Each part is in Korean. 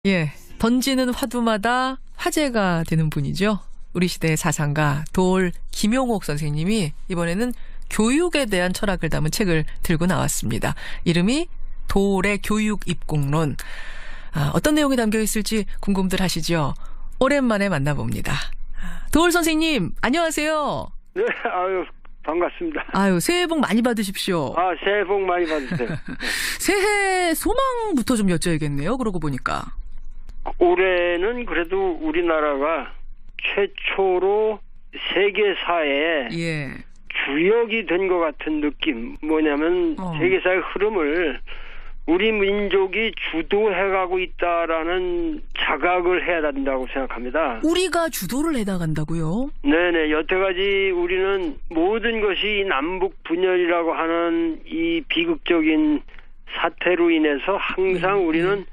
예, 던지는 화두마다 화제가 되는 분이죠. 우리 시대의 사상가 돌 김용옥 선생님이 이번에는 교육에 대한 철학을 담은 책을 들고 나왔습니다. 이름이 돌의 교육 입국론. 어떤 내용이 담겨 있을지 궁금들 하시죠? 오랜만에 만나봅니다. 돌 선생님, 안녕하세요. 네, 반갑습니다. 새해 복 많이 받으십시오. 새해 복 많이 받으세요. 새해 소망부터 좀 여쭤야겠네요. 그러고 보니까. 올해는 그래도 우리나라가 최초로 세계사에 주역이 된 것 같은 느낌. 뭐냐면 세계사의 흐름을 우리 민족이 주도해가고 있다라는 자각을 해야 된다고 생각합니다. 우리가 주도를 해나간다고요? 네네. 여태까지 우리는 모든 것이 남북 분열이라고 하는 이 비극적인 사태로 인해서 항상 우리는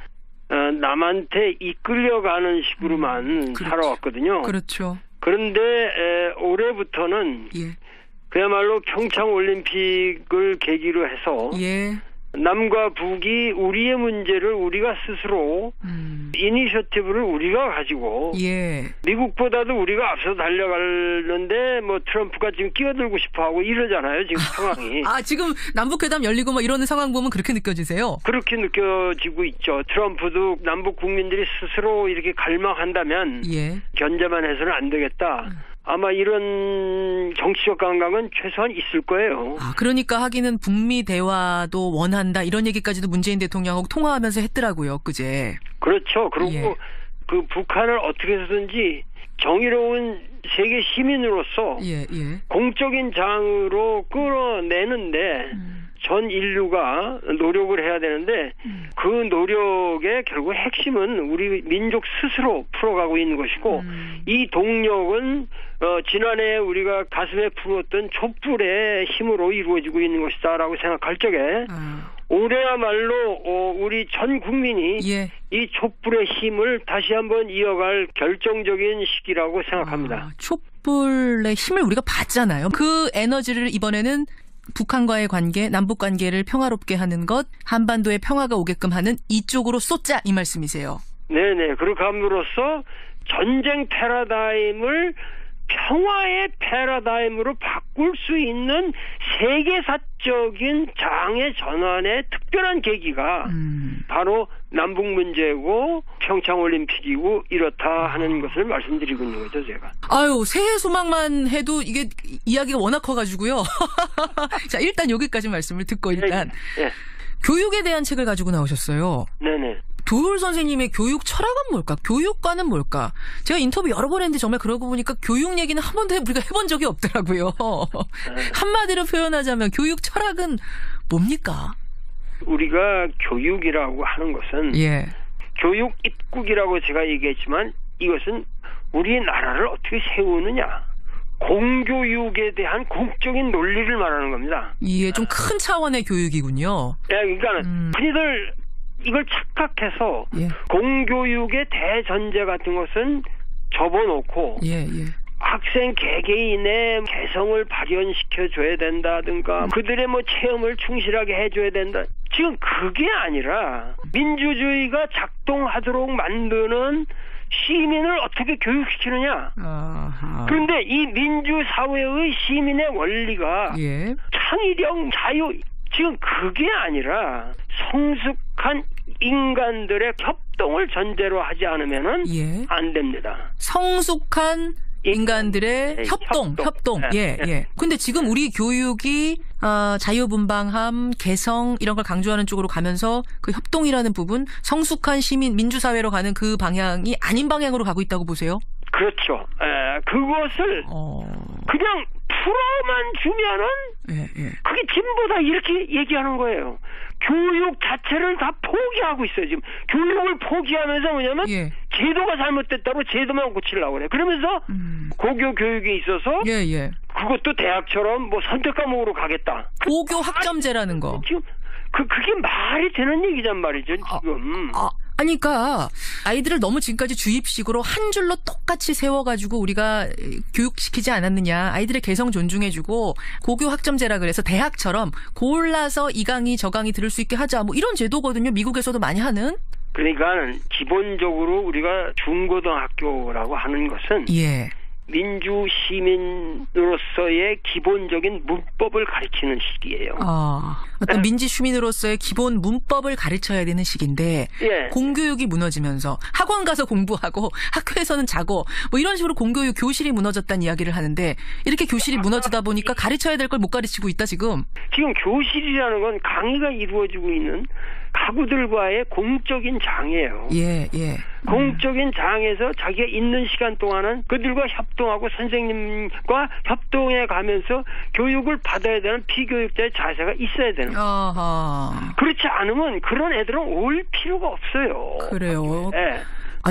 남한테 이끌려가는 식으로만 살아왔거든요. 그렇죠. 그런데 올해부터는 그야말로 평창올림픽을 계기로 해서 남과 북이 우리의 문제를 우리가 스스로 이니셔티브를 우리가 가지고 미국보다도 우리가 앞서 달려가는데 뭐 트럼프가 지금 끼어들고 싶어하고 이러잖아요. 지금 상황이. 지금 남북회담 열리고 뭐 이러는 상황 보면 그렇게 느껴지세요? 그렇게 느껴지고 있죠. 트럼프도 남북 국민들이 스스로 이렇게 갈망한다면 견제만 해서는 안 되겠다. 아마 이런 정치적 감각은 최소한 있을 거예요. 그러니까 하기는 북미 대화도 원한다 이런 얘기까지도 문재인 대통령하고 통화하면서 했더라고요, 그제. 그렇죠. 그리고 그 북한을 어떻게 해서든지 정의로운 세계 시민으로서 공적인 장으로 끌어내는데 전 인류가 노력을 해야 되는데 그 노력의 결국 핵심은 우리 민족 스스로 풀어가고 있는 것이고 이 동력은 지난해 우리가 가슴에 품었던 촛불의 힘으로 이루어지고 있는 것이다라고 생각할 적에 올해야말로 우리 전 국민이 이 촛불의 힘을 다시 한번 이어갈 결정적인 시기라고 생각합니다. 촛불의 힘을 우리가 받잖아요. 그 에너지를 이번에는 북한과의 관계, 남북 관계를 평화롭게 하는 것, 한반도에 평화가 오게끔 하는 이쪽으로 쏟자 이 말씀이세요. 네네. 그렇게 함으로써 전쟁 패러다임을 평화의 패러다임으로 바꿀 수 있는 세계사적인 장의 전환의 특별한 계기가 바로 남북 문제고 평창올림픽이고 이렇다 하는 것을 말씀드리고 있는 거죠, 제가. 새해 소망만 해도 이게 이야기가 워낙 커가지고요. 자, 일단 여기까지 말씀을 듣고 일단 교육에 대한 책을 가지고 나오셨어요. 네네. 돌 선생님의 교육 철학은 뭘까? 교육과는 뭘까? 제가 인터뷰 여러 번 했는데 정말 그러고 보니까 교육 얘기는 한 번도 우리가 해본 적이 없더라고요. 한마디로 표현하자면 교육 철학은 뭡니까? 우리가 교육이라고 하는 것은 교육 입국이라고 제가 얘기했지만 이것은 우리나라를 어떻게 세우느냐. 공교육에 대한 공적인 논리를 말하는 겁니다. 좀 큰 차원의 교육이군요. 그러니까 흔히들 이걸 착각해서 공교육의 대전제 같은 것은 접어놓고 학생 개개인의 개성을 발현시켜줘야 된다든가 그들의 체험을 충실하게 해줘야 된다. 지금 그게 아니라 민주주의가 작동하도록 만드는 시민을 어떻게 교육시키느냐. 그런데 이 민주사회의 시민의 원리가 창의력, 자유 지금 그게 아니라 성숙한 인간들의 협동을 전제로 하지 않으면은 안 됩니다. 성숙한 인간들의 협동. 근데 지금 우리 교육이 자유분방함, 개성 이런 걸 강조하는 쪽으로 가면서 그 협동이라는 부분, 성숙한 시민, 민주사회로 가는 그 방향이 아닌 방향으로 가고 있다고 보세요? 그렇죠. 그것을 그냥 풀어만 주면은 그게 진보다 이렇게 얘기하는 거예요. 교육 자체를 다 포기하고 있어요. 지금 교육을 포기하면서 뭐냐면 제도가 잘못됐다고 제도만 고치려고 그래. 그러면서 고교 교육에 있어서 그것도 대학처럼 선택 과목으로 가겠다. 고교 학점제라는 거. 지금 그게 말이 되는 얘기란 말이죠. 지금. 그러니까 아이들을 너무 지금까지 주입식으로 한 줄로 똑같이 세워가지고 우리가 교육시키지 않았느냐. 아이들의 개성 존중해주고 고교 학점제라 그래서 대학처럼 골라서 이 강의 저 강의 들을 수 있게 하자. 뭐 이런 제도거든요. 미국에서도 많이 하는. 그러니까 기본적으로 우리가 중고등학교라고 하는 것은 예. 민주 시민으로서의 기본적인 문법을 가르치는 시기예요. 어떤 민주 시민으로서의 기본 문법을 가르쳐야 되는 시기인데 예. 공교육이 무너지면서 학원 가서 공부하고 학교에서는 자고 뭐 이런 식으로 공교육 교실이 무너졌다는 이야기를 하는데 이렇게 교실이 무너지다 보니까 가르쳐야 될 걸 못 가르치고 있다 지금. 지금 교실이라는 건 강의가 이루어지고 있는 가구들과의 공적인 장이에요. 예, 예. 공적인 장에서 자기가 있는 시간 동안은 그들과 협동하고 선생님과 협동해 가면서 교육을 받아야 되는 피교육자의 자세가 있어야 되는 거예요. 그렇지 않으면 그런 애들은 올 필요가 없어요. 그래요. 네.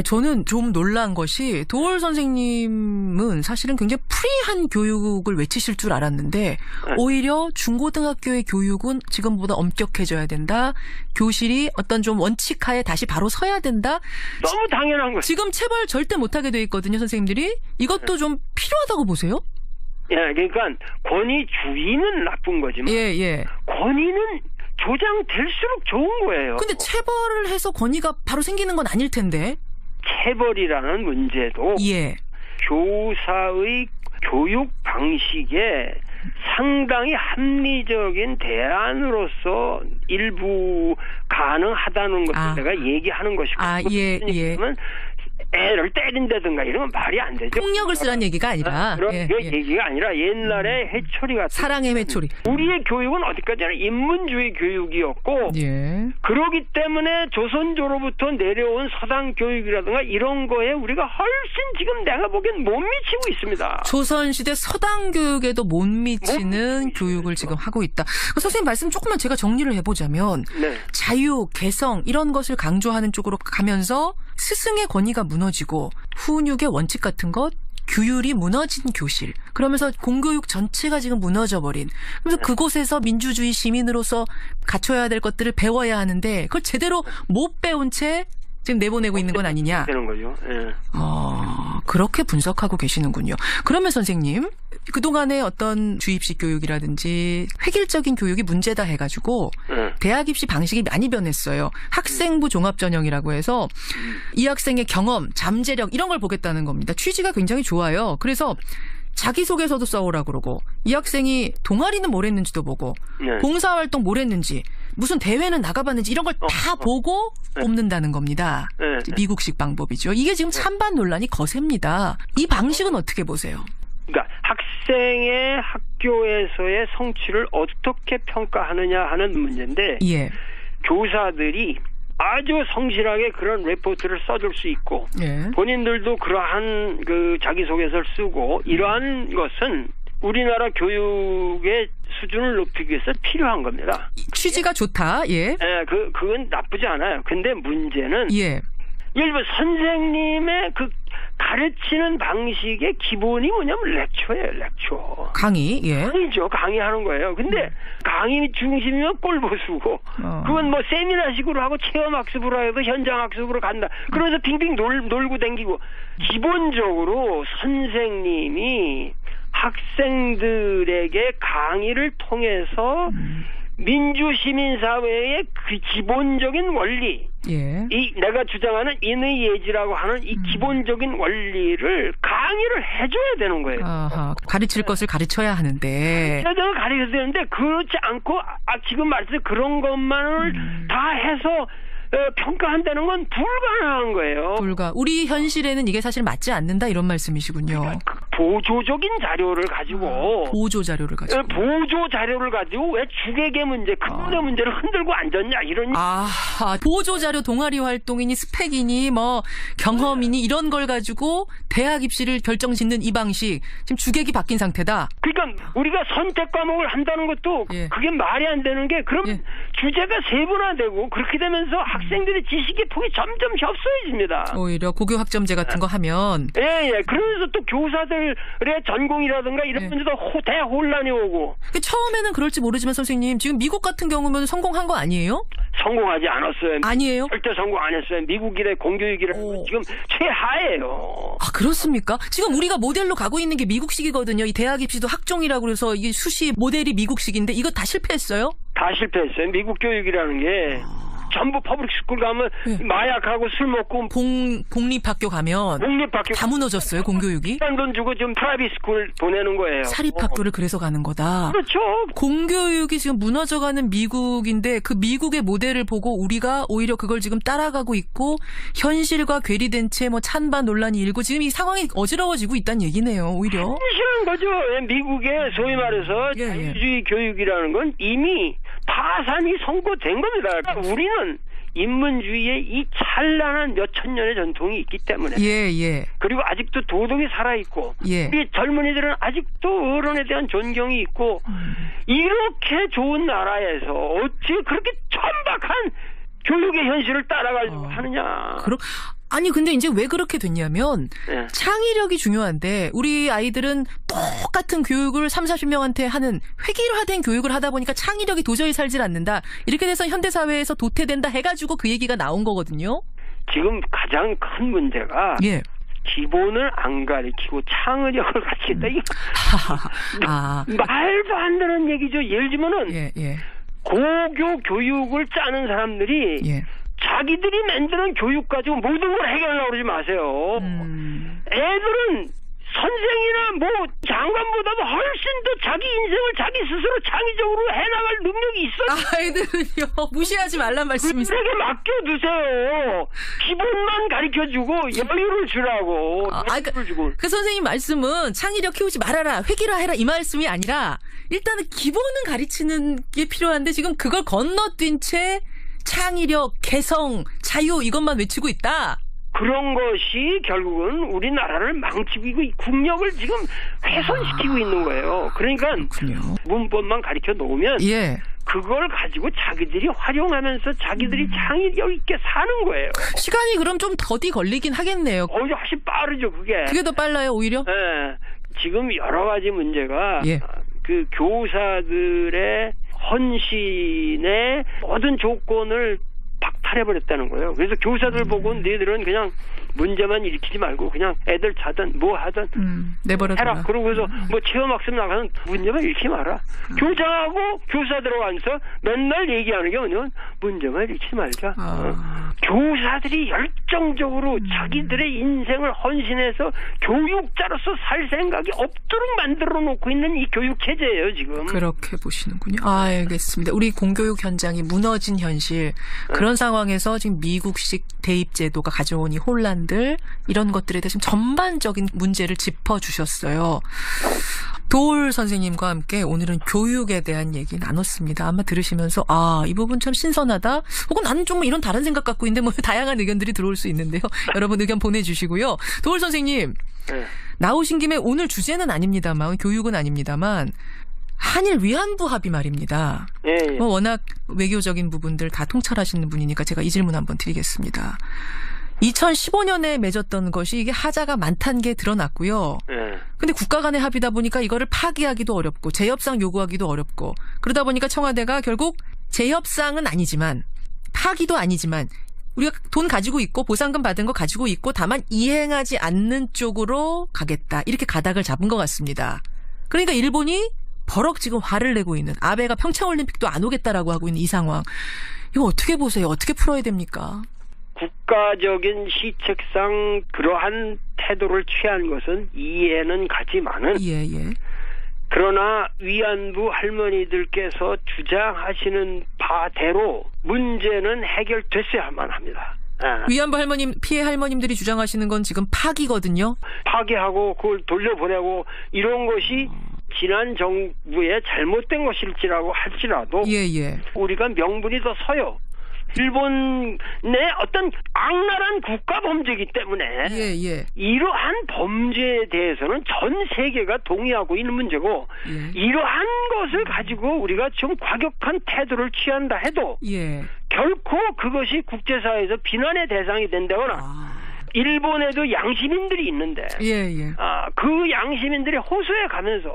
저는 좀 놀란 것이 도올 선생님은 사실은 굉장히 프리한 교육을 외치실 줄 알았는데 오히려 중고등학교의 교육은 지금보다 엄격해져야 된다. 교실이 어떤 좀 원칙하에 다시 바로 서야 된다. 너무 당연한 거예요. 지금 체벌 절대 못하게 돼 있거든요, 선생님들이. 이것도 좀 필요하다고 보세요? 예, 그러니까 권위주의는 나쁜 거지만 예. 권위는 조장될수록 좋은 거예요. 근데 체벌을 해서 권위가 바로 생기는 건 아닐 텐데. 체벌이라는 문제도 예. 교사의 교육 방식에 상당히 합리적인 대안으로서 일부 가능하다는 것을 내가 얘기하는 것이고 예. 애를 때린다든가 이런 건 말이 안 되죠. 폭력을 쓰라는 얘기가 아니라. 그런 얘기가 아니라 옛날에 해초리 같은. 사랑의 해초리. 우리의 교육은 어디까지나 인문주의 교육이었고 그러기 때문에 조선조로부터 내려온 서당 교육이라든가 이런 거에 우리가 훨씬 지금 내가 보기엔 못 미치고 있습니다. 조선시대 서당 교육에도 못 미치는 교육을 지금 하고 있다. 선생님 말씀 조금만 제가 정리를 해보자면 자유, 개성 이런 것을 강조하는 쪽으로 가면서 스승의 권위가 무너지고 훈육의 원칙 같은 것, 규율이 무너진 교실. 그러면서 공교육 전체가 지금 무너져버린. 그래서 그곳에서 민주주의 시민으로서 갖춰야 될 것들을 배워야 하는데 그걸 제대로 못 배운 채 지금 내보내고 있는 건 아니냐. 되는 거죠. 예. 그렇게 분석하고 계시는군요. 그러면 선생님, 그동안의 어떤 주입식 교육이라든지 획일적인 교육이 문제다 해가지고 대학 입시 방식이 많이 변했어요. 학생부 종합전형이라고 해서 이 학생의 경험, 잠재력 이런 걸 보겠다는 겁니다. 취지가 굉장히 좋아요. 그래서 자기소개서도 써오라 그러고 이 학생이 동아리는 뭘 했는지도 보고 봉사활동 뭘 했는지 무슨 대회는 나가봤는지 이런 걸 다 보고 뽑는다는 겁니다. 미국식 방법이죠. 이게 지금 찬반 논란이 거셉니다. 이 방식은 어떻게 보세요? 그러니까 학생의 학교에서의 성취를 어떻게 평가하느냐 하는 문제인데 교사들이 아주 성실하게 그런 레포트를 써줄 수 있고 본인들도 그러한 그 자기소개서를 쓰고 이러한 것은 우리나라 교육의 수준을 높이기 위해서 필요한 겁니다. 취지가 좋다. 그건 나쁘지 않아요. 근데 문제는 예를 들어 선생님의 그 가르치는 방식의 기본이 뭐냐면 렉처예요. 렉처. 강의. 강의죠. 강의하는 거예요. 근데 강의 중심이면 꼴보수고 그건 뭐 세미나식으로 하고 체험학습으로 해도 현장학습으로 간다. 그러면서 빙빙 놀고 다니고 기본적으로 선생님이 학생들에게 강의를 통해서 민주시민사회의 그 기본적인 원리 이 내가 주장하는 인의예지라고 하는 이 기본적인 원리를 강의를 해줘야 되는 거예요. 가르칠 것을 가르쳐야 하는데 가르쳐야 되는데 그렇지 않고 지금 말씀드린 그런 것만을 다 해서 평가한다는 건 불가능한 거예요. 우리 현실에는 이게 사실 맞지 않는다 이런 말씀이시군요. 그러니까 보조적인 자료를 가지고 보조 자료를 가지고 왜 주객의 문제, 근본의 문제를 흔들고 앉았냐 이런. 보조 자료 동아리 활동이니 스펙이니 뭐 경험이니 이런 걸 가지고 대학 입시를 결정짓는 이 방식 지금 주객이 바뀐 상태다. 그러니까 우리가 선택 과목을 한다는 것도 그게 말이 안 되는 게 그럼 주제가 세분화되고 그렇게 되면서 학생들의 지식의 폭이 점점 협소해집니다. 오히려 고교 학점제 같은 거 하면. 그러면서 또 교사들의 전공이라든가 이런 문제도 대혼란이 오고. 처음에는 그럴지 모르지만 선생님 지금 미국 같은 경우면 성공한 거 아니에요? 성공하지 않았어요. 아니에요? 절대 성공 안 했어요. 미국이래 공교육이라는 건 지금 최하예요. 그렇습니까? 지금 우리가 모델로 가고 있는 게 미국식이거든요. 이 대학 입시도 학종이라고 해서 이 수시 모델이 미국식인데 이거 다 실패했어요? 다 실패했어요. 미국 교육이라는 게 전부 퍼블릭 스쿨 가면 예. 마약하고 술 먹고 공립학교 가면 다 무너졌어요, 공교육이. 비싼 돈 주고 지금 프라이빗 스쿨 보내는 거예요. 사립학교를 그래서 가는 거다. 그렇죠. 공교육이 지금 무너져가는 미국인데 그 미국의 모델을 보고 우리가 오히려 그걸 지금 따라가고 있고 현실과 괴리된 채 뭐 찬반 논란이 일고 지금 이 상황이 어지러워지고 있다는 얘기네요, 오히려. 현실한 거죠. 미국의 소위 말해서 자유주의 교육이라는 건 이미 파산이 선고된 겁니다. 그러니까 우리는 인문주의의 이 찬란한 몇천 년의 전통이 있기 때문에 그리고 아직도 도덕이 살아있고 우리 젊은이들은 아직도 어른에 대한 존경이 있고 이렇게 좋은 나라에서 어찌 그렇게 천박한 교육의 현실을 따라가려고 하느냐. 아니 근데 이제 왜 그렇게 됐냐면 창의력이 중요한데 우리 아이들은 똑같은 교육을 30-40명한테 하는 획일화된 교육을 하다 보니까 창의력이 도저히 살질 않는다. 이렇게 돼서 현대사회에서 도태된다 해가지고 그 얘기가 나온 거거든요. 지금 가장 큰 문제가 기본을 안 가르치고 창의력을 가르친다. 말도 안 되는 얘기죠. 예를 들면은 고교 교육을 짜는 사람들이 자기들이 만드는 교육 가지고 모든 걸 해결하려고 그러지 마세요. 애들은 선생이나 뭐 장관보다도 훨씬 더 자기 인생을 자기 스스로 창의적으로 해나갈 능력이 있어요. 아이들은요. 무시하지 말란 말씀이세요. 그들에게 맡겨두세요. 기본만 가르쳐주고 여유를 주라고. 그 선생님 말씀은 창의력 키우지 말아라. 획일화해라 이 말씀이 아니라 일단은 기본은 가르치는 게 필요한데 지금 그걸 건너뛴 채 창의력, 개성, 자유 이것만 외치고 있다. 그런 것이 결국은 우리나라를 망치고 국력을 지금 훼손시키고 있는 거예요. 그러니까 문법만 가르쳐 놓으면 그걸 가지고 자기들이 활용하면서 자기들이 창의력 있게 사는 거예요. 시간이 그럼 좀 더디 걸리긴 하겠네요. 훨씬 빠르죠, 그게. 그게 더 빨라요, 오히려? 네. 지금 여러 가지 문제가 그 교사들의 헌신의 모든 조건을 박탈해버렸다는 거예요. 그래서 교사들 보고 너희들은 그냥 문제만 일으키지 말고 그냥 애들 자든 뭐 하든 해라. 그러고서 뭐 체험학습 나가는 문제만 일으키지 마라. 교장하고 교사 들어가면서 맨날 얘기하는 게 뭐냐면 문제만 일으키지 말자. 교사들이 열정적으로 자기들의 인생을 헌신해서 교육자로서 살 생각이 없도록 만들어 놓고 있는 이 교육 체제예요, 지금. 그렇게 보시는군요. 알겠습니다. 우리 공교육 현장이 무너진 현실. 그런 상황에서 지금 미국식 대입 제도가 가져온 이 혼란들 이런 것들에 대해서 전반적인 문제를 짚어주셨어요. 도올 선생님과 함께 오늘은 교육에 대한 얘기 나눴습니다. 아마 들으시면서 이 부분 참 신선하다. 혹은 나는 좀 이런 다른 생각 갖고 있는데 뭐 다양한 의견들이 들어올 수 있는데요. 여러분 의견 보내주시고요. 도올 선생님 나오신 김에 오늘 주제는 아닙니다만 교육은 아닙니다만 한일 위안부 합의 말입니다. 뭐 워낙 외교적인 부분들 다 통찰하시는 분이니까 제가 이 질문 한번 드리겠습니다. 2015년에 맺었던 것이 이게 하자가 많다는 게 드러났고요. 근데 국가 간의 합의다 보니까 이거를 파기하기도 어렵고 재협상 요구하기도 어렵고 그러다 보니까 청와대가 결국 재협상은 아니지만 파기도 아니지만 우리가 돈 가지고 있고 보상금 받은 거 가지고 있고 다만 이행하지 않는 쪽으로 가겠다. 이렇게 가닥을 잡은 것 같습니다. 그러니까 일본이 버럭 지금 화를 내고 있는 아베가 평창올림픽도 안 오겠다라고 하고 있는 이 상황. 이거 어떻게 보세요? 어떻게 풀어야 됩니까? 국가적인 시책상 그러한 태도를 취한 것은 이해는 가지만은 그러나 위안부 할머니들께서 주장하시는 바대로 문제는 해결됐어야만 합니다. 위안부 할머님, 피해 할머님들이 주장하시는 건 지금 파기거든요. 파기하고 그걸 돌려보내고 이런 것이 지난 정부의 잘못된 것일지라고 할지라도 우리가 명분이 더 서요. 일본의 어떤 악랄한 국가 범죄이기 때문에 이러한 범죄에 대해서는 전 세계가 동의하고 있는 문제고 이러한 것을 가지고 우리가 좀 과격한 태도를 취한다 해도 결코 그것이 국제사회에서 비난의 대상이 된다거나 일본에도 양시민들이 있는데 그 양시민들이 호소해 가면서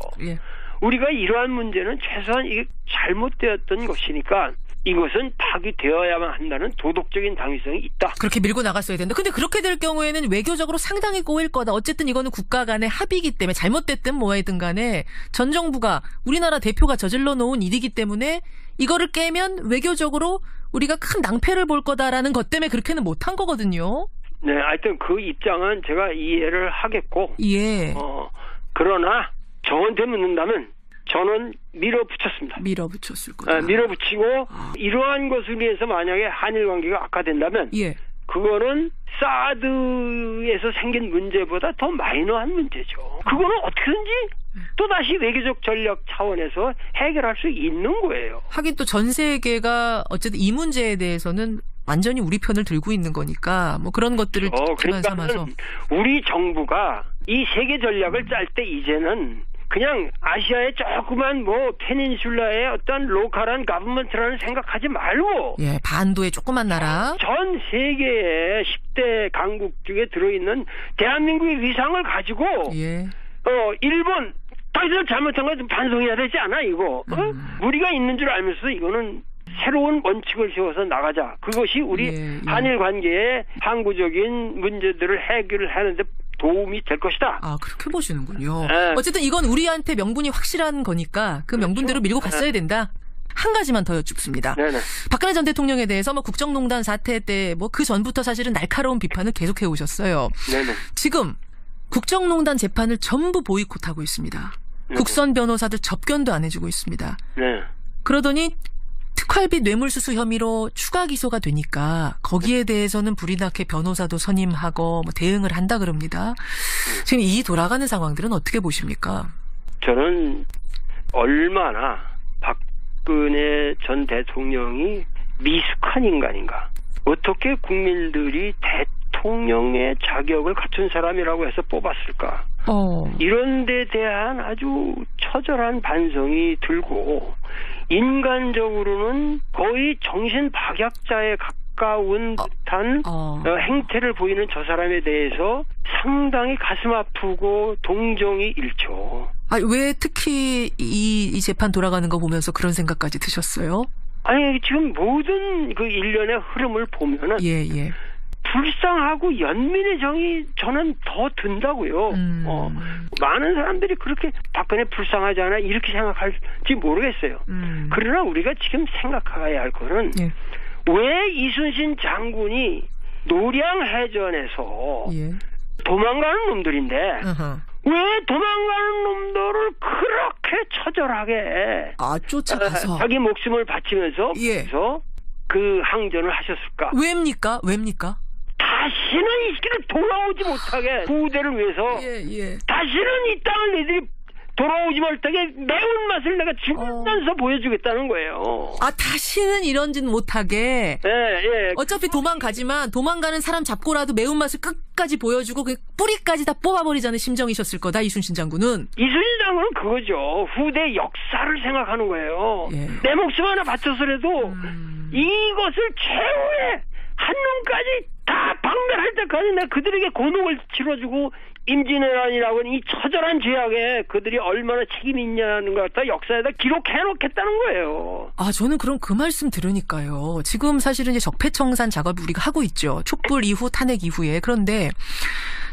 우리가 이러한 문제는 최소한 이게 잘못되었던 것이니까 이것은 파기되어야만 한다는 도덕적인 당위성이 있다. 그렇게 밀고 나갔어야 된다. 근데 그렇게 될 경우에는 외교적으로 상당히 꼬일 거다. 어쨌든 이거는 국가 간의 합의이기 때문에 잘못됐든 뭐하든 간에 전 정부가 우리나라 대표가 저질러 놓은 일이기 때문에 이거를 깨면 외교적으로 우리가 큰 낭패를 볼 거다라는 것 때문에 그렇게는 못한 거거든요. 네, 하여튼 그 입장은 제가 이해를 하겠고. 예. 그러나 저한테 묻는다면 저는 밀어붙였습니다. 밀어붙였을 거다. 밀어붙이고 이러한 것을 위해서 만약에 한일 관계가 악화된다면 예. 그거는 사드에서 생긴 문제보다 더 마이너한 문제죠. 그거는 어떻게든지 또다시 외교적 전략 차원에서 해결할 수 있는 거예요. 하긴 또 전 세계가 어쨌든 이 문제에 대해서는 완전히 우리 편을 들고 있는 거니까 뭐 그런 것들을 기반 삼아서 우리 정부가 이 세계 전략을 짤 때 이제는 그냥 아시아의 조그만 뭐 페닌슐라의 어떤 로컬한 가버먼트라는 생각하지 말고 예, 반도의 조그만 나라 전 세계의 10대 강국 중에 들어있는 대한민국의 위상을 가지고 예. 일본 당신들 잘못한 거 좀 반성해야 되지 않아 이거 무리가 있는 줄 알면서 이거는 새로운 원칙을 세워서 나가자. 그것이 우리 한일 관계의 항구적인 문제들을 해결하는 데 도움이 될 것이다. 아, 그렇게 보시는군요. 네. 어쨌든 이건 우리한테 명분이 확실한 거니까 그 명분대로 밀고 갔어야 된다. 한 가지만 더 여쭙습니다. 네네. 박근혜 전 대통령에 대해서 뭐 국정농단 사태 때 뭐 그 전부터 사실은 날카로운 비판을 계속해 오셨어요. 네네. 지금 국정농단 재판을 전부 보이콧하고 있습니다. 네네. 국선 변호사들 접견도 안 해주고 있습니다. 네. 그러더니 특활비 뇌물수수 혐의로 추가 기소가 되니까 거기에 대해서는 불이 나게 변호사도 선임하고 뭐 대응을 한다 그럽니다. 지금 이 돌아가는 상황들은 어떻게 보십니까? 저는 얼마나 박근혜 전 대통령이 미숙한 인간인가. 어떻게 국민들이 대통령의 자격을 갖춘 사람이라고 해서 뽑았을까. 이런 데 대한 아주 처절한 반성이 들고 인간적으로는 거의 정신박약자에 가까운 듯한 행태를 보이는 저 사람에 대해서 상당히 가슴 아프고 동정이 일죠. 왜 특히 이 재판 돌아가는 거 보면서 그런 생각까지 드셨어요? 아니 지금 모든 그 일련의 흐름을 보면은 예. 불쌍하고 연민의 정이 저는 더 든다고요. 많은 사람들이 그렇게 박근혜 불쌍하지 않아 이렇게 생각할지 모르겠어요. 그러나 우리가 지금 생각해야 할 거는 왜 이순신 장군이 노량해전에서 도망가는 놈들인데 왜 도망가는 놈들을 그렇게 처절하게 쫓아가서 자기 목숨을 바치면서 그 항전을 하셨을까? 왜입니까? 다시는 이 시기를 돌아오지 못하게 부대를 위해서 다시는 이 땅을 너희들이 돌아오지 못하게 매운맛을 내가 죽으면서 보여주겠다는 거예요. 다시는 이런 짓 못하게. 어차피 도망가지만 도망가는 사람 잡고라도 매운맛을 끝까지 보여주고 그 뿌리까지 다 뽑아버리자는 심정이셨을 거다. 이순신 장군은. 이순신 장군은 그거죠. 후대 역사를 생각하는 거예요. 내 목숨 하나 바쳐서라도 이것을 최후의 한놈까지 다 박멸할 때까지 내가 그들에게 고통을 치러주고 임진왜란이라고는 이 처절한 죄악에 그들이 얼마나 책임이 있냐는 걸 갖다 역사에다 기록해놓겠다는 거예요. 저는 그럼 그 말씀 들으니까요. 지금 사실은 이제 적폐청산 작업을 우리가 하고 있죠. 촛불 이후 탄핵 이후에. 그런데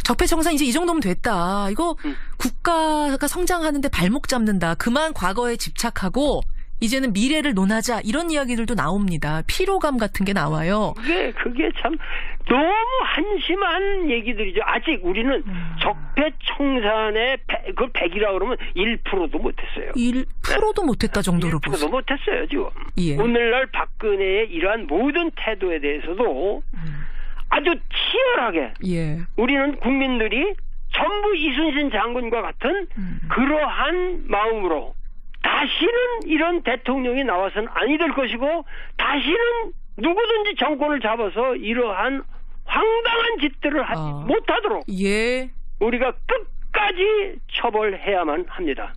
적폐청산 이제 이 정도면 됐다. 이거 국가가 성장하는데 발목 잡는다. 그만 과거에 집착하고 이제는 미래를 논하자 이런 이야기들도 나옵니다. 피로감 같은 게 나와요. 그게 참 너무 한심한 얘기들이죠. 아직 우리는 적폐청산의 그걸 100이라고 그러면 1%도 못했어요. 1%도 못했다 정도로 보세요. 1%도 못했어요 지금. 오늘날 박근혜의 이러한 모든 태도에 대해서도 아주 치열하게 우리는 국민들이 전부 이순신 장군과 같은 그러한 마음으로 다시는 이런 대통령이 나와서는 아니 될 것이고 다시는 누구든지 정권을 잡아서 이러한 황당한 짓들을 하지 못하도록 우리가 끝까지 처벌해야만 합니다.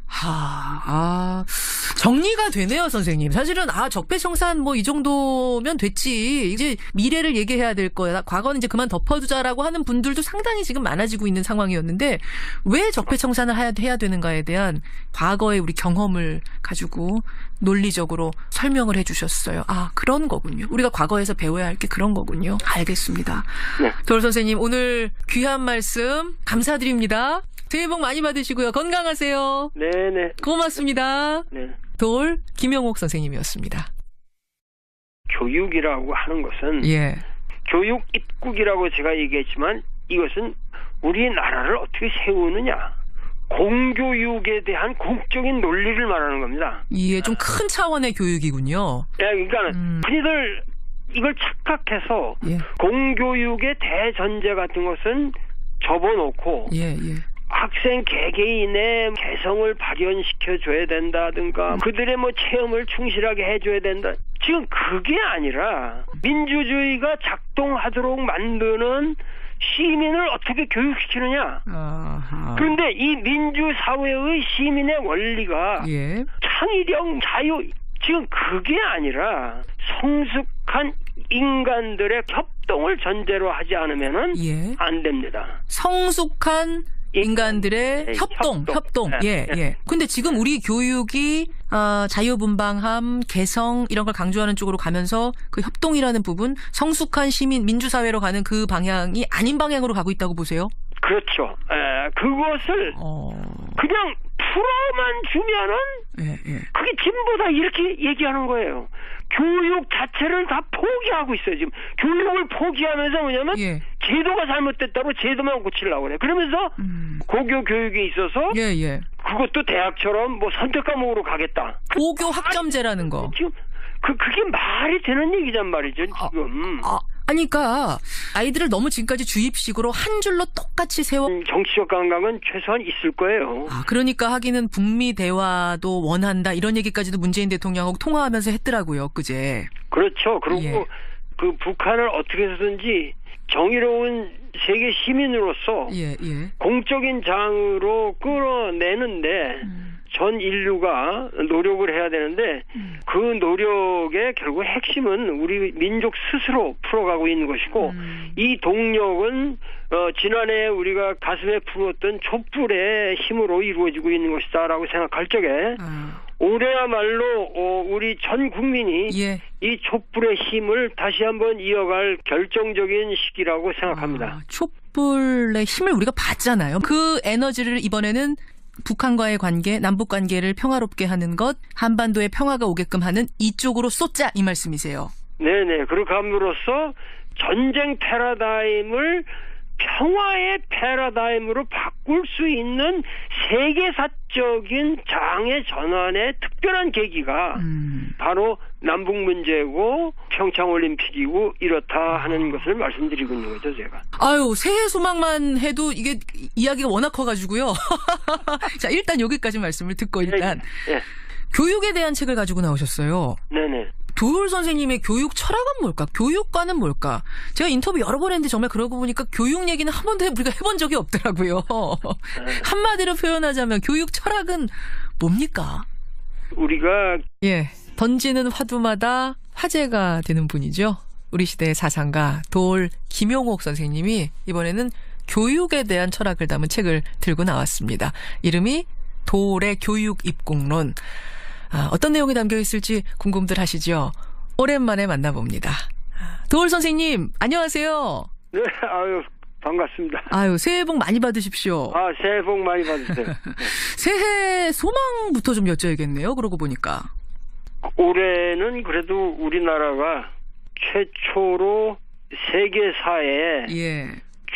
정리가 되네요, 선생님. 사실은 적폐청산 뭐 이 정도면 됐지. 이제 미래를 얘기해야 될 거야. 과거는 이제 그만 덮어두자라고 하는 분들도 상당히 지금 많아지고 있는 상황이었는데 왜 적폐청산을 해야 되는가에 대한 과거의 우리 경험을 가지고 논리적으로 설명을 해주셨어요. 아, 그런 거군요. 우리가 과거에서 배워야 할 게 그런 거군요. 알겠습니다. 네. 도울 선생님, 오늘 귀한 말씀 감사드립니다. 새해 복 많이 받으시고요. 건강하세요. 네네. 고맙습니다. 네. 도울 김영옥 선생님이었습니다. 교육이라고 하는 것은 교육 입국이라고 제가 얘기했지만 이것은 우리나라를 어떻게 세우느냐, 공교육에 대한 공적인 논리를 말하는 겁니다. 이게 좀 큰 차원의 교육이군요. 네, 그러니까 흔히들 이걸 착각해서 공교육의 대전제 같은 것은 접어놓고 학생 개개인의 개성을 발현시켜줘야 된다든가 그들의 뭐 체험을 충실하게 해줘야 된다. 지금 그게 아니라 민주주의가 작동하도록 만드는 시민을 어떻게 교육시키느냐. 그런데 이 민주사회의 시민의 원리가 창의력, 자유, 지금 그게 아니라 성숙한 인간들의 협동을 전제로 하지 않으면은 안 됩니다. 성숙한 인간들의 협동. 근데 지금 우리 교육이 자유분방함, 개성 이런 걸 강조하는 쪽으로 가면서 그 협동이라는 부분, 성숙한 시민, 민주사회로 가는 그 방향이 아닌 방향으로 가고 있다고 보세요? 그렇죠. 그것을 그냥 풀어만 주면은 그게 진보다 이렇게 얘기하는 거예요. 교육 자체를 다 포기하고 있어요. 지금 교육을 포기하면서 뭐냐면 제도가 잘못됐다고 제도만 고치려고 그래. 그러면서 고교 교육에 있어서 그것도 대학처럼 뭐 선택 과목으로 가겠다. 고교 학점제라는 거. 지금 그게 말이 되는 얘기란 말이죠. 지금. 그러니까 아이들을 너무 지금까지 주입식으로 한 줄로 똑같이 세워. 정치적 감각은 최소한 있을 거예요. 그러니까 하기는 북미 대화도 원한다 이런 얘기까지도 문재인 대통령하고 통화하면서 했더라고요, 그제. 그렇죠. 그리고 그 북한을 어떻게 해서든지 정의로운 세계 시민으로서 공적인 장으로 끌어내는데 전 인류가 노력을 해야 되는데 그 노력의 결국 핵심은 우리 민족 스스로 풀어가고 있는 것이고 이 동력은 지난해 우리가 가슴에 품었던 촛불의 힘으로 이루어지고 있는 것이다라고 생각할 적에 올해야말로 우리 전 국민이 이 촛불의 힘을 다시 한번 이어갈 결정적인 시기라고 생각합니다. 촛불의 힘을 우리가 봤잖아요. 그 에너지를 이번에는 북한과의 관계, 남북 관계를 평화롭게 하는 것, 한반도에 평화가 오게끔 하는 이쪽으로 쏟자 이 말씀이세요. 네네. 그렇게 함으로써 전쟁 패러다임을 평화의 패러다임으로 바꿀 수 있는 세계사적인 장의 전환의 특별한 계기가 바로 남북 문제고 평창올림픽이고 이렇다 하는 것을 말씀드리고 있는 거죠, 제가. 새해 소망만 해도 이게 이야기가 워낙 커가지고요. 자, 일단 여기까지 말씀을 듣고 일단 교육에 대한 책을 가지고 나오셨어요. 네네. 도울 선생님의 교육 철학은 뭘까? 교육과는 뭘까? 제가 인터뷰 여러 번 했는데 정말 그러고 보니까 교육 얘기는 한 번도 우리가 해본 적이 없더라고요. 한마디로 표현하자면 교육 철학은 뭡니까? 우리가 던지는 화두마다 화제가 되는 분이죠. 우리 시대의 사상가 도울 김영옥 선생님이 이번에는 교육에 대한 철학을 담은 책을 들고 나왔습니다. 이름이 도울의 교육 입국론. 어떤 내용이 담겨 있을지 궁금들 하시죠? 오랜만에 만나봅니다. 도울 선생님, 안녕하세요. 네, 반갑습니다. 새해 복 많이 받으십시오. 새해 복 많이 받으세요. 새해 소망부터 좀 여쭤야겠네요. 그러고 보니까. 올해는 그래도 우리나라가 최초로 세계사에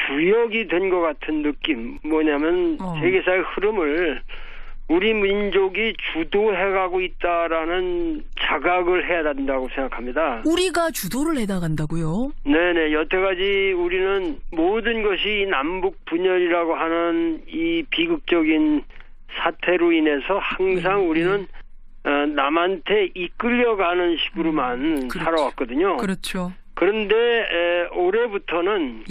주역이 된 것 같은 느낌. 뭐냐면 세계사의 흐름을 우리 민족이 주도해가고 있다라는 자각을 해야 된다고 생각합니다. 우리가 주도를 해나간다고요? 네네. 여태까지 우리는 모든 것이 남북 분열이라고 하는 이 비극적인 사태로 인해서 항상 우리는 남한테 이끌려가는 식으로만 살아왔거든요. 그렇죠. 그런데 올해부터는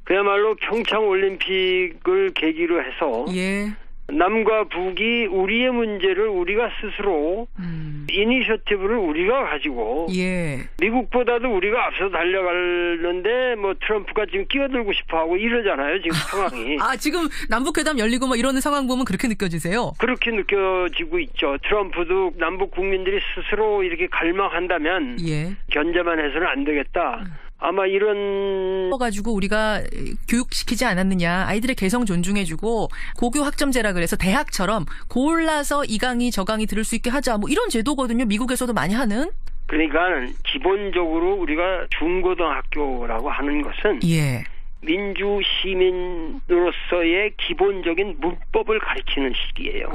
그야말로 평창올림픽을 계기로 해서 남과 북이 우리의 문제를 우리가 스스로 이니셔티브를 우리가 가지고 예. 미국보다도 우리가 앞서 달려가는데 뭐 트럼프가 지금 끼어들고 싶어하고 이러잖아요. 지금 상황이. 지금 남북회담 열리고 뭐 이러는 상황 보면 그렇게 느껴지세요? 그렇게 느껴지고 있죠. 트럼프도 남북 국민들이 스스로 이렇게 갈망한다면 예. 견제만 해서는 안 되겠다. 아마 이런 가지고 우리가 교육시키지 않았느냐. 아이들의 개성 존중해주고 고교 학점제라 그래서 대학처럼 골라서 이 강의 저 강의 들을 수 있게 하자. 뭐 이런 제도거든요. 미국에서도 많이 하는. 그러니까 기본적으로 우리가 중고등학교라고 하는 것은 예. 민주 시민으로서의 기본적인 문법을 가르치는 시기예요.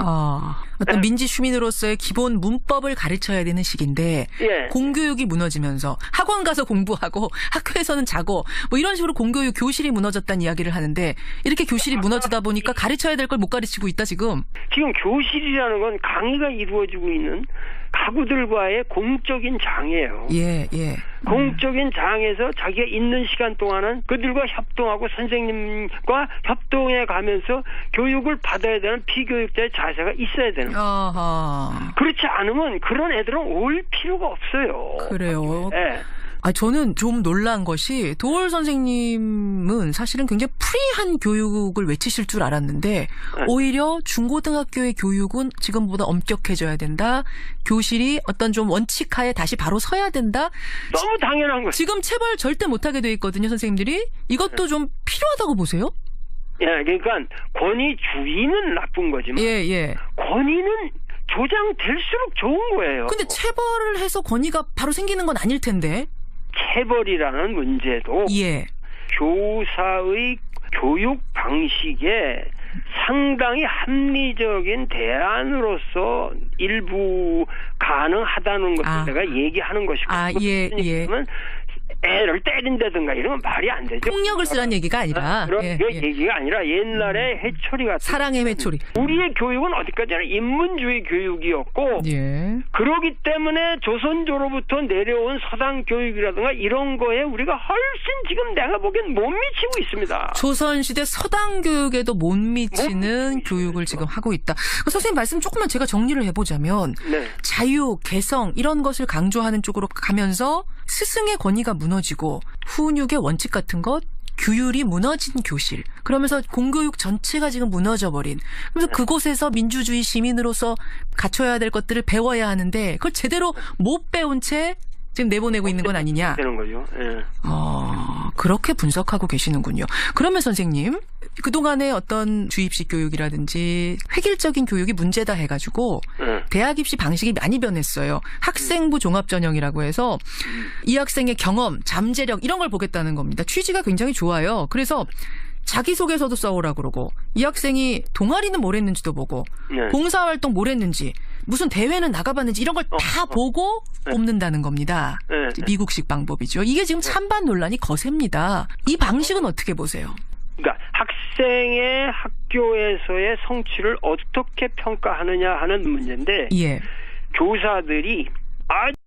어떤 민지 시민으로서의 기본 문법을 가르쳐야 되는 시기인데 예. 공교육이 무너지면서 학원 가서 공부하고 학교에서는 자고 뭐 이런 식으로 공교육 교실이 무너졌다는 이야기를 하는데 이렇게 교실이 무너지다 보니까 가르쳐야 될 걸 못 가르치고 있다 지금. 지금 교실이라는 건 강의가 이루어지고 있는 가구들과의 공적인 장이에요. 예, 예. 공적인 장에서 자기가 있는 시간 동안은 그들과 협동하고 선생님과 협동해 가면서 교육을 받아야 되는 피교육자의 자세가 있어야 되는 거예요. 그렇지 않으면 그런 애들은 올 필요가 없어요. 그래요? 네. 저는 좀 놀란 것이 도올 선생님은 사실은 굉장히 프리한 교육을 외치실 줄 알았는데 오히려 중고등학교의 교육은 지금보다 엄격해져야 된다. 교실이 어떤 좀 원칙하에 다시 바로 서야 된다. 너무 당연한 거죠. 지금 체벌 절대 못하게 돼 있거든요, 선생님들이. 이것도 좀 필요하다고 보세요? 예, 그러니까 권위주의는 나쁜 거지만 예. 권위는 조장될수록 좋은 거예요. 근데 체벌을 해서 권위가 바로 생기는 건 아닐 텐데. 체벌이라는 문제도 예. 교사의 교육 방식에 상당히 합리적인 대안으로서 일부 가능하다는 것을 내가 얘기하는 것이고 예. 애를 때린다든가 이러면 말이 안 되죠. 폭력을 쓰란 얘기가 아니라 그런 얘기가 아니라 옛날에 회초리 같은 사랑의 회초리. 우리의 교육은 어디까지나 인문주의 교육이었고 그러기 때문에 조선조로부터 내려온 서당 교육이라든가 이런 거에 우리가 훨씬 지금 내가 보기엔 못 미치고 있습니다. 조선시대 서당 교육에도 못 미치는 교육을 지금 하고 있다. 선생님 말씀 조금만 제가 정리를 해보자면 자유, 개성 이런 것을 강조하는 쪽으로 가면서 스승의 권위가 무너지고 훈육의 원칙 같은 것, 규율이 무너진 교실. 그러면서 공교육 전체가 지금 무너져버린. 그래서 그곳에서 민주주의 시민으로서 갖춰야 될 것들을 배워야 하는데 그걸 제대로 못 배운 채 지금 내보내고 있는 건 아니냐. 되는 거죠. 예. 그렇게 분석하고 계시는군요. 그러면 선생님, 그동안의 어떤 주입식 교육이라든지 획일적인 교육이 문제다 해가지고 대학 입시 방식이 많이 변했어요. 학생부 종합전형이라고 해서 이 학생의 경험, 잠재력 이런 걸 보겠다는 겁니다. 취지가 굉장히 좋아요. 그래서 자기소개서도 써오라 그러고 이 학생이 동아리는 뭘 했는지도 보고 봉사활동 뭘 했는지 무슨 대회는 나가봤는지 이런 걸 다 보고 뽑는다는 겁니다. 미국식 방법이죠. 이게 지금 찬반 논란이 거셉니다. 이 방식은 어떻게 보세요? 그러니까 학생의 학교에서의 성취를 어떻게 평가하느냐 하는 문제인데 교사들이